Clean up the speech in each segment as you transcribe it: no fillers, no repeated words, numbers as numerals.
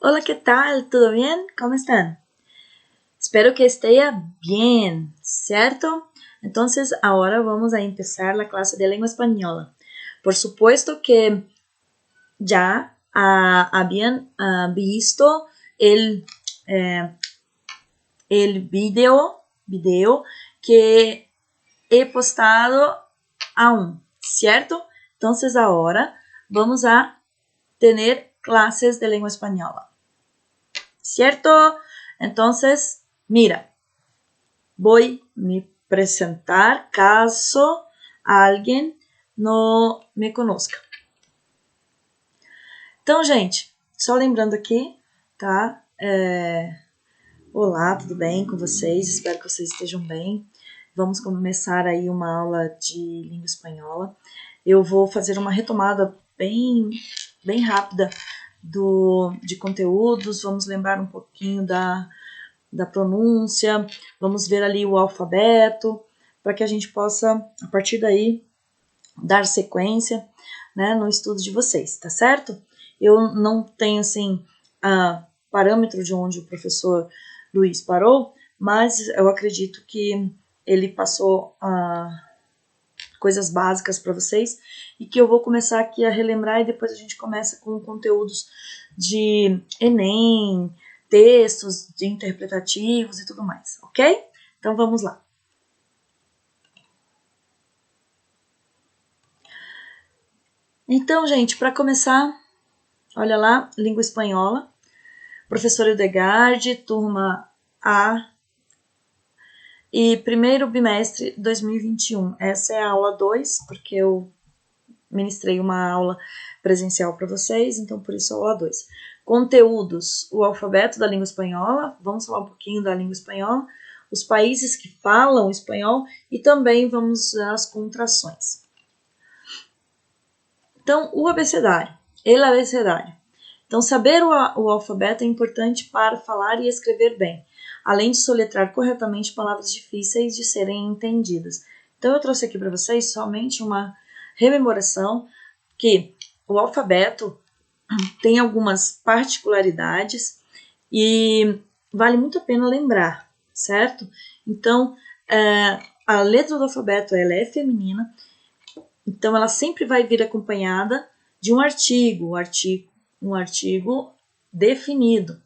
Hola, ¿qué tal? ¿Todo bien? ¿Cómo están? Espero que esté bien, ¿cierto? Entonces, ahora vamos a empezar la clase de lengua española. Por supuesto que ya habían visto el, eh, el video que he postado aún, ¿cierto? Entonces, ahora vamos a tener clases de lengua española. ¿Cierto? Entonces, mira, voy a me presentar caso alguém não me conozca. Então, gente, só lembrando aqui, tá? Olá, tudo bem com vocês? Espero que vocês estejam bem. Vamos começar aí uma aula de língua espanhola. Eu vou fazer uma retomada bem rápida de conteúdos, vamos lembrar um pouquinho da pronúncia, vamos ver ali o alfabeto, para que a gente possa, a partir daí, dar sequência, né, no estudo de vocês, tá certo? Eu não tenho, assim, parâmetro de onde o professor Luiz parou, mas eu acredito que ele passou coisas básicas para vocês e que eu vou começar aqui a relembrar e depois a gente começa com conteúdos de Enem, textos de interpretativos e tudo mais, ok? Então vamos lá. Então, gente, para começar, olha lá, língua espanhola, professor Edegard, turma A, e primeiro bimestre 2021. Essa é a aula 2, porque eu ministrei uma aula presencial para vocês, então por isso a aula 2. Conteúdos, o alfabeto da língua espanhola, vamos falar um pouquinho da língua espanhola, os países que falam espanhol e também vamos às contrações. Então, o abecedário, el abecedário. Então, saber o alfabeto é importante para falar e escrever bem, além de soletrar corretamente palavras difíceis de serem entendidas. Então, eu trouxe aqui para vocês somente uma rememoração que o alfabeto tem algumas particularidades e vale muito a pena lembrar, certo? Então, a letra do alfabeto ela é feminina, então ela sempre vai vir acompanhada de um artigo definido.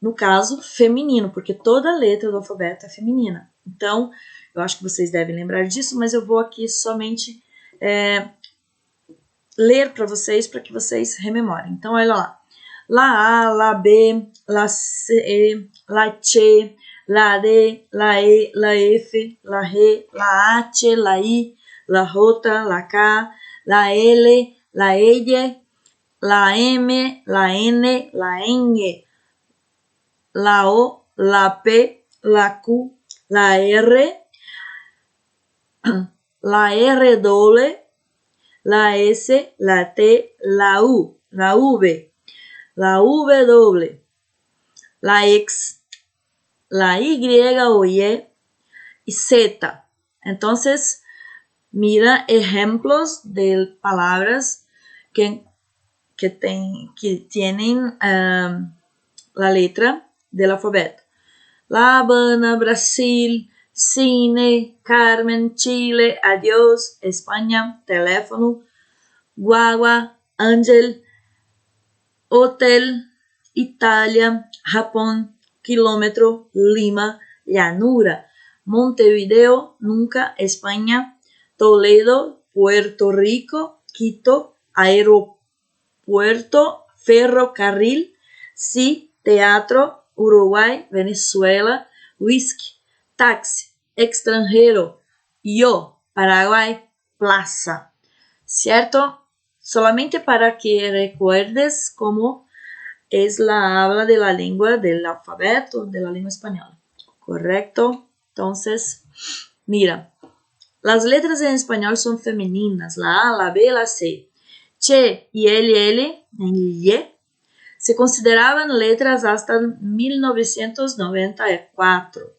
No caso, feminino, porque toda letra do alfabeto é feminina. Então, eu acho que vocês devem lembrar disso, mas eu vou aqui somente ler para vocês, para que vocês rememorem. Então, olha lá. La A, La B, La C, La C, La D, La E, La F, La G, La H, La I, La J, La K, La L, La L, la M, la N, la Ñ, la O, la P, la Q, la R, la R doble, la S, la T, la U, la V, la V doble, la X, la Y o Y y Z. Entonces, mira ejemplos de palabras que tienen la letra del alfabeto. La Habana, Brasil, cine, Carmen, Chile, adiós, España, teléfono, guagua, ángel, hotel, Italia, Japón, kilómetro, Lima, llanura, Montevideo, nunca, España, Toledo, Puerto Rico, Quito, aeropuerto, ferrocarril, sí, teatro, Uruguay, Venezuela, whisky, táxi, extranjero, yo, Paraguay, plaza, ¿cierto? Solamente para que recuerdes cómo es la habla de la lengua del alfabeto de la lengua española, ¿correcto? Entonces, mira, las letras en español son femeninas, la A, la B, la C. Che y LL en Y se consideraban letras hasta 1994.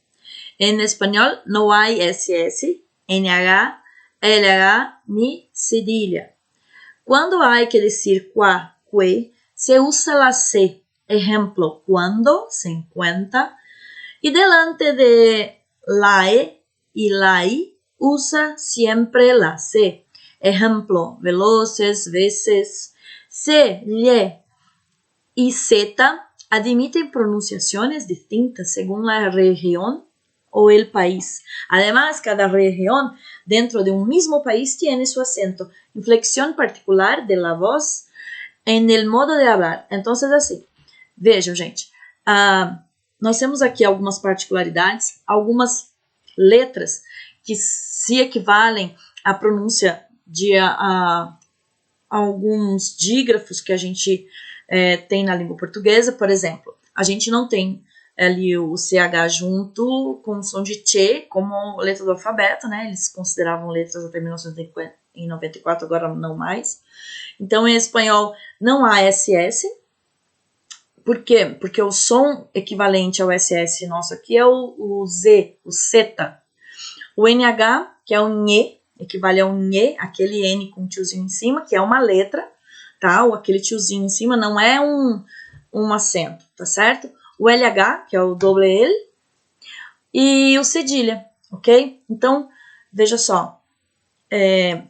En español no hay SS, NH, LH ni cedilla. Cuando hay que decir qua, que, se usa la C ejemplo, cuando, se encuentra, y delante de la E y la I usa siempre la C. Ejemplo, veloces, veces, C, lle y Z admiten pronunciaciones distintas según la región o el país. Además, cada región dentro de un mismo país tiene su acento, inflexión particular de la voz en el modo de hablar. Entonces, assim, vejam, gente, nós temos aqui algumas particularidades, algumas letras que se equivalem à pronúncia de alguns dígrafos que a gente tem na língua portuguesa. Por exemplo, a gente não tem ali o CH junto com o som de Tchê como letra do alfabeto, né? Eles consideravam letras até 1994, agora não mais. Então, em espanhol, não há SS. Por quê? Porque o som equivalente ao SS nosso aqui é o Z, o zeta. O NH, que é o NHE, equivale ao NHE, aquele N com um tiozinho em cima, que é uma letra, tá? Ou aquele tiozinho em cima não é um acento, tá certo? O LH, que é o doble L, e o cedilha, ok? Então, veja só,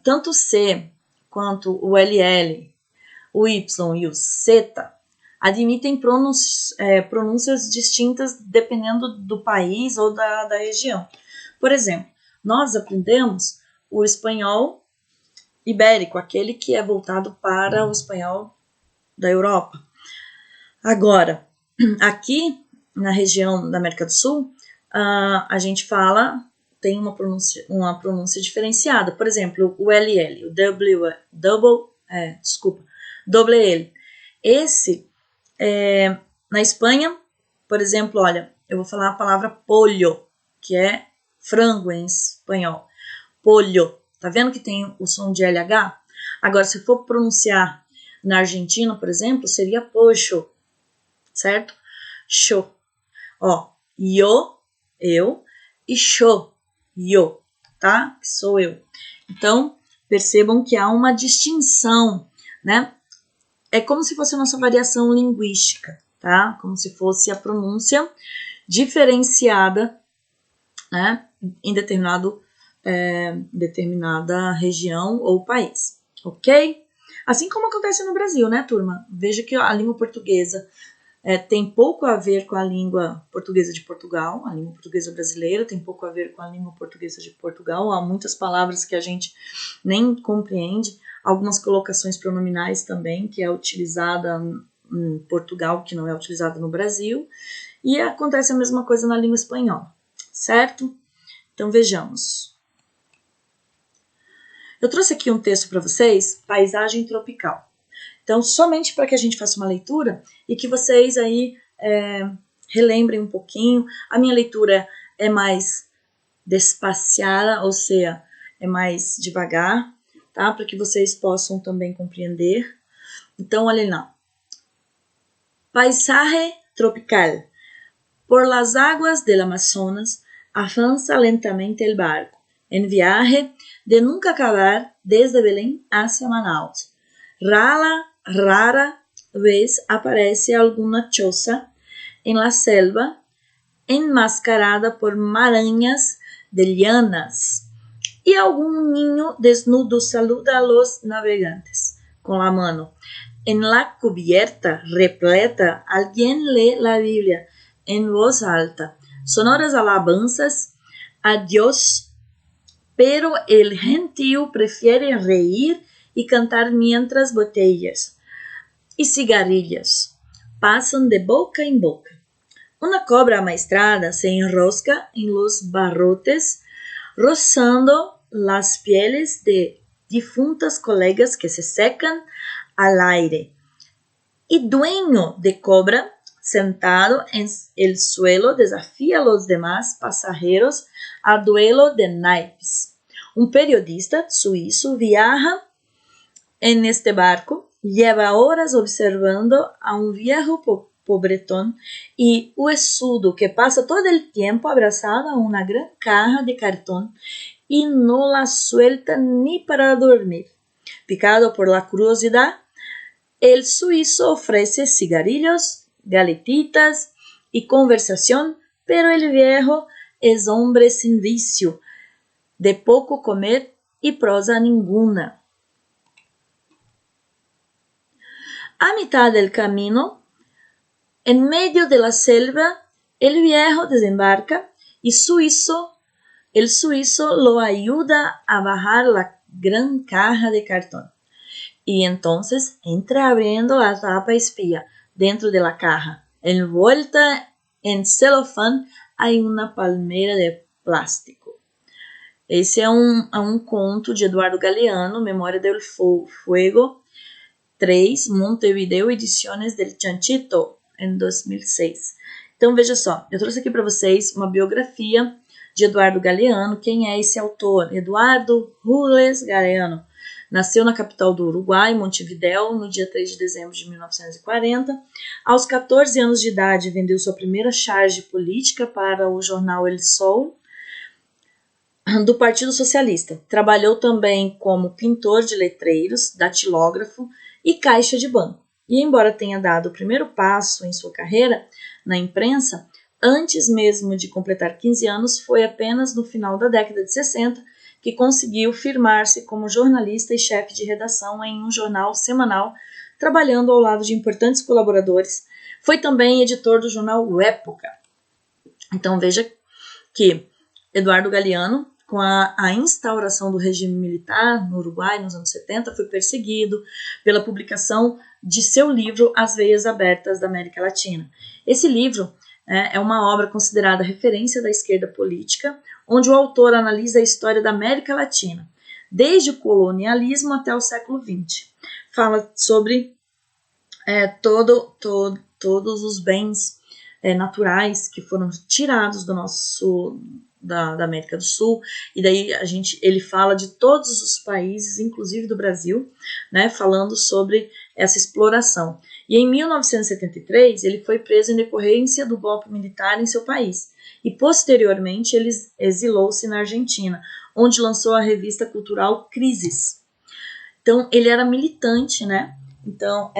tanto o C quanto o LL, o Y e o Z admitem pronúncias distintas dependendo do país ou da região. Por exemplo, nós aprendemos o espanhol ibérico, aquele que é voltado para o espanhol da Europa. Agora, aqui na região da América do Sul, a gente tem uma pronúncia diferenciada. Por exemplo, o LL, o doble L. Esse, na Espanha, por exemplo, olha, eu vou falar a palavra pollo, que é frango em espanhol. Pollo. Tá vendo que tem o som de LH? Agora, se for pronunciar na Argentina, por exemplo, seria pocho, certo? Show. Ó, yo, eu, e show, yo, tá? Que sou eu. Então, percebam que há uma distinção, né? É como se fosse a nossa variação linguística, tá? Como se fosse a pronúncia diferenciada, né? Em determinada região ou país, ok? Assim como acontece no Brasil, né, turma? Veja que a língua portuguesa tem pouco a ver com a língua portuguesa de Portugal, a língua portuguesa brasileira tem pouco a ver com a língua portuguesa de Portugal. Há muitas palavras que a gente nem compreende, algumas colocações pronominais também, que é utilizada em Portugal, que não é utilizada no Brasil, e acontece a mesma coisa na língua espanhola, certo? Então, vejamos. Eu trouxe aqui um texto para vocês, Paisagem Tropical. Então, somente para que a gente faça uma leitura e que vocês aí relembrem um pouquinho. A minha leitura é mais despaciada, ou seja, é mais devagar, tá? Para que vocês possam também compreender. Então, olhem lá. Paisaje tropical. Por las aguas del Amazonas avanza lentamente el barco, en viaje de nunca acabar desde Belém hacia Manaus. Rara vez aparece alguna choza en la selva enmascarada por marañas de lianas y algún niño desnudo saluda a los navegantes con la mano. En la cubierta repleta alguien lee la Biblia en voz alta, sonoras alabanzas a Dios, pero el gentío prefiere reír y cantar mientras botellas y cigarrillas pasan de boca en boca. Una cobra amaestrada se enrosca en los barrotes, rozando las pieles de difuntas colegas que se secan al aire. Y dueño de cobra, sentado en el suelo, desafía a los demás pasajeros a duelo de naipes. Un periodista suizo viaja en este barco, lleva horas observando a un viejo pobretón y huesudo que pasa todo el tiempo abrazado a una gran caja de cartón y no la suelta ni para dormir. Picado por la curiosidad, el suizo ofrece cigarrillos galetitas y conversación, pero el viejo es hombre sin vicio, de poco comer y prosa ninguna. A mitad del camino, en medio de la selva, el viejo desembarca y el suizo lo ayuda a bajar la gran caja de cartón. Y entonces entra abriendo la tapa espía. Dentro de la caja, envuelta en celofán, hay una palmeira de plástico. Esse é um conto de Eduardo Galeano, Memória del Fuego 3, Montevideo Ediciones del Chanchito, em 2006. Então, veja só, eu trouxe aqui para vocês uma biografia de Eduardo Galeano. Quem é esse autor? Eduardo Rules Galeano. Nasceu na capital do Uruguai, Montevideo, no dia 3 de dezembro de 1940. Aos 14 anos de idade, vendeu sua primeira charge política para o jornal El Sol, do Partido Socialista. Trabalhou também como pintor de letreiros, datilógrafo e caixa de banco. E embora tenha dado o primeiro passo em sua carreira na imprensa, antes mesmo de completar 15 anos, foi apenas no final da década de 60 que conseguiu firmar-se como jornalista e chefe de redação em um jornal semanal, trabalhando ao lado de importantes colaboradores. Foi também editor do jornal O Época. Então veja que Eduardo Galeano, com a instauração do regime militar no Uruguai nos anos 70, foi perseguido pela publicação de seu livro As Veias Abertas da América Latina. Esse livro é uma obra considerada referência da esquerda política, onde o autor analisa a história da América Latina, desde o colonialismo até o século XX. Fala sobre todos os bens naturais que foram tirados da América do Sul, e daí ele fala de todos os países, inclusive do Brasil, né, falando sobre essa exploração. E em 1973 ele foi preso em decorrência do golpe militar em seu país, e posteriormente ele exilou-se na Argentina, onde lançou a revista cultural Crises. Então ele era militante, né? Então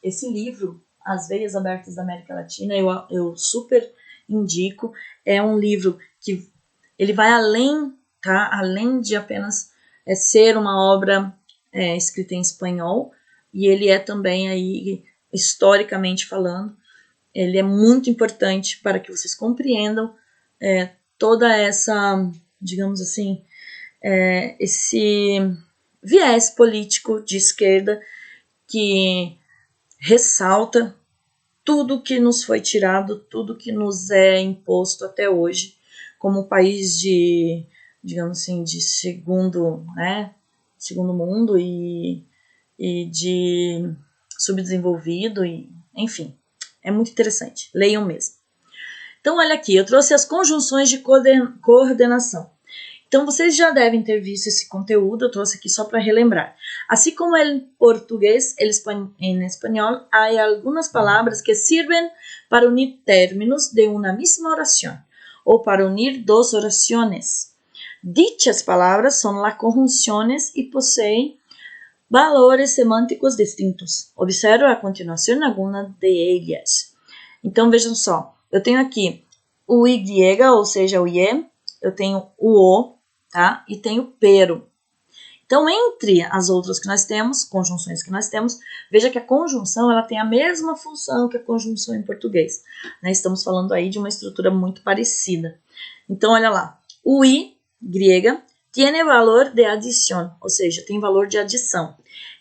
esse livro, As Veias Abertas da América Latina, eu super indico. É um livro que ele vai além, tá? Além de apenas ser uma obra escrita em espanhol, e ele é também aí, historicamente falando, ele é muito importante para que vocês compreendam toda essa, digamos assim, esse viés político de esquerda que ressalta tudo que nos foi tirado, tudo que nos é imposto até hoje, como país de, digamos assim, de segundo mundo e de subdesenvolvido, e, enfim, é muito interessante, leiam mesmo. Então, olha aqui, eu trouxe as conjunções de coordenação. Então, vocês já devem ter visto esse conteúdo, eu trouxe aqui só para relembrar. Assim como em português, em espanhol, há algumas palavras que servem para unir términos de uma mesma oração, ou para unir dos oraciones. Dichas palavras são las conjunciones y poseen valores semânticos distintos. Observe a continuação alguma de ellas. Então, vejam só, eu tenho aqui o Y, ou seja, o Y, eu tenho o O, tá? E tenho pero. Então, entre as outras que nós temos, conjunções que nós temos, veja que a conjunção ela tem a mesma função que a conjunção em português, né? Estamos falando aí de uma estrutura muito parecida. Então, olha lá, o I, grega, tiene valor de adição, ou seja, tem valor de adição.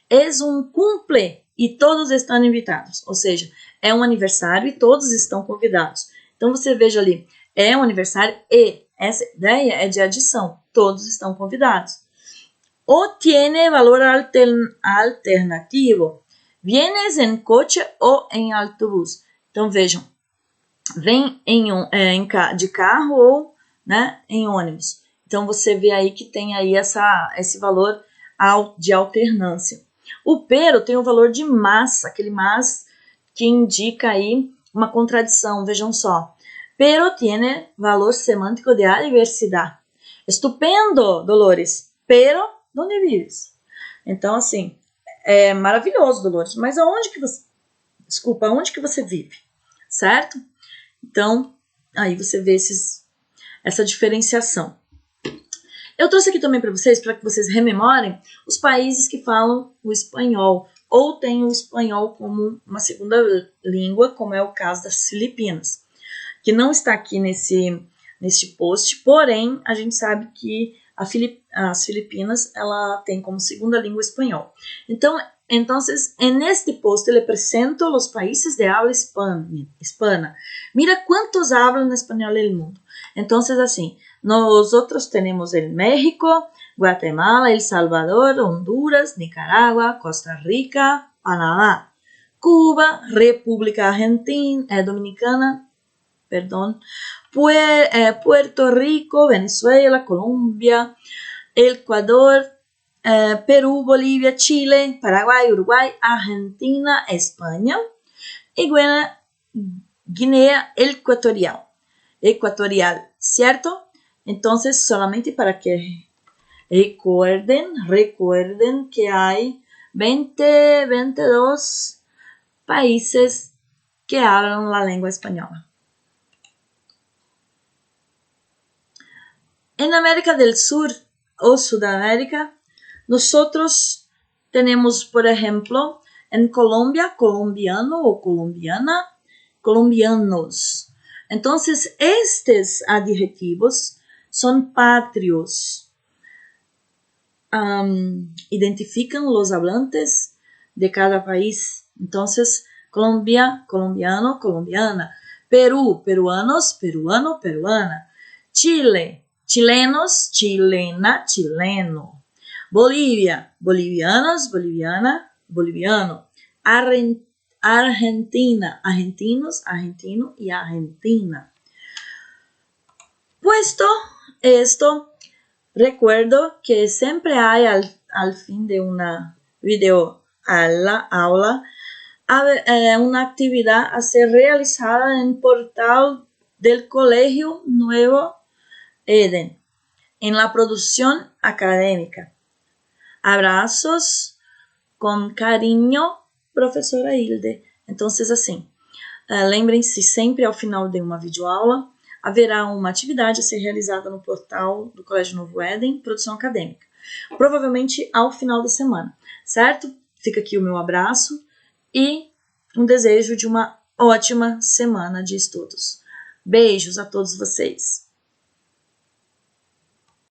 Es un cumple e todos estão invitados, ou seja, é um aniversário e todos estão convidados. Então, você veja ali, é um aniversário e essa ideia é de adição, todos estão convidados. O tiene valor alternativo, vienes en coche ou em autobús. Então, vejam, vem de carro ou, né, em ônibus. Então, você vê aí que tem aí esse valor de alternância. O pero tem o valor de mas, aquele mas que indica aí uma contradição, vejam só. Pero tiene valor semântico de adversidade. Estupendo, Dolores, pero onde vives? Então, assim, é maravilhoso, Dolores, mas aonde que você vive? certo? Então, aí você vê essa diferenciação. Eu trouxe aqui também para que vocês rememorem os países que falam o espanhol ou têm o espanhol como uma segunda língua, como é o caso das Filipinas, que não está aqui neste post, porém a gente sabe que as Filipinas ela tem como segunda língua espanhol. Entonces, en este post le presento los países de habla hispana. Mira cuántos hablan español en el mundo. Entonces, así, nosotros tenemos el México, Guatemala, El Salvador, Honduras, Nicaragua, Costa Rica, Panamá, Cuba, República Dominicana, Puerto Rico, Venezuela, Colombia, Ecuador, Perú, Bolivia, Chile, Paraguay, Uruguay, Argentina, España y Guinea Ecuatorial, ¿cierto? Entonces, solamente para que recuerden que hay 22 países que hablan la lengua española. En América del Sur o Sudamérica, nosotros tenemos, por ejemplo, en Colombia, colombiano o colombiana, colombianos. Entonces, estos adjetivos son patrios. Identifican los hablantes de cada país. Entonces, Colombia, colombiano, colombiana. Perú, peruanos, peruano, peruana. Chile, chilenos, chilena, chileno. Bolivia, bolivianos, boliviana, boliviano. Argentina, argentinos, argentino y argentina. Puesto esto, recuerdo que siempre hay al fin de una aula una actividad a ser realizada en el portal del Colegio Nuevo Eden, en la producción académica. Abrazos con cariño, professora Hilde. Entonces, assim, lembrem-se sempre ao final de uma videoaula, haverá uma atividade a ser realizada no portal do Colégio Novo Éden, produção acadêmica. Provavelmente ao final da semana, certo? Fica aqui o meu abraço e um desejo de uma ótima semana de estudos. Beijos a todos vocês!